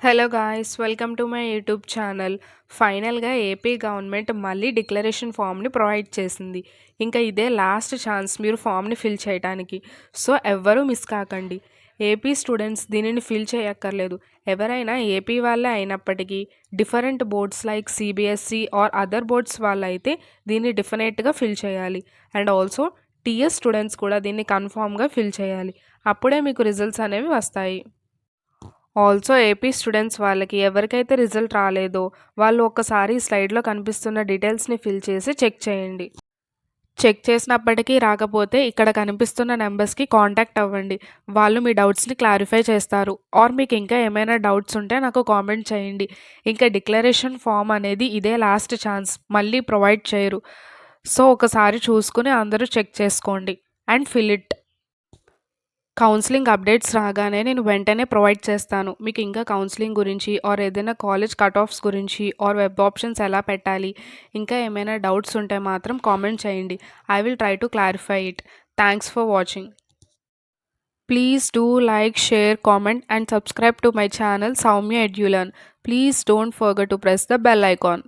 Hello guys, welcome to my YouTube channel. ఫైనల్గా AP government మళ్ళీ declaration ఫామ్ని provide చేసింది. ఇంకా ఇదే లాస్ట్ ఛాన్స్ మీరు ఫామ్ని ఫిల్ చేయడానికి. సో ఎవ్వరూ మిస్ కాకండి. ఏపీ స్టూడెంట్స్ దీనిని ఫిల్ చేయక్కర్లేదు. ఎవరైనా ఏపీ వాళ్ళే అయినప్పటికీ different boards like CBSE or other boards వాళ్ళైతే దీన్ని డెఫినెట్గా ఫిల్ చేయాలి. అండ్ ఆల్సో టీఎస్ స్టూడెంట్స్ కూడా దీన్ని కన్ఫామ్గా ఫిల్ చేయాలి. అప్పుడే మీకు రిజల్ట్స్ అనేవి వస్తాయి. ఆల్సో ఏపీ స్టూడెంట్స్ వాళ్ళకి ఎవరికైతే రిజల్ట్ రాలేదో వాళ్ళు ఒక్కసారి స్లైడ్లో కనిపిస్తున్న డీటెయిల్స్ని ఫిల్ చేసి చెక్ చేయండి. చెక్ చేసినప్పటికీ రాకపోతే ఇక్కడ కనిపిస్తున్న నెంబర్స్కి కాంటాక్ట్ అవ్వండి. వాళ్ళు మీ డౌట్స్ని క్లారిఫై చేస్తారు. ఆర్ మీకు ఇంకా ఏమైనా డౌట్స్ ఉంటే నాకు కామెంట్ చేయండి. ఇంకా డిక్లరేషన్ ఫామ్ అనేది ఇదే లాస్ట్ ఛాన్స్, మళ్ళీ ప్రొవైడ్ చేయరు. సో ఒకసారి చూసుకుని అందరూ చెక్ చేసుకోండి and fill it. Counselling updates రాగానే నేను వెంటనే ప్రొవైడ్ చేస్తాను. మీకు ఇంకా కౌన్సిలింగ్ గురించి ఆర్ ఏదైనా కాలేజ్ కట్ ఆఫ్స్ గురించి ఆర్ వెబ్ ఆప్షన్స్ ఎలా పెట్టాలి, ఇంకా ఏమైనా డౌట్స్ ఉంటే మాత్రం కామెంట్ చేయండి. I will try to clarify it. Thanks for watching. Please do like, share, comment and subscribe to my channel Soumya EduLearn. Please don't forget to press the bell icon.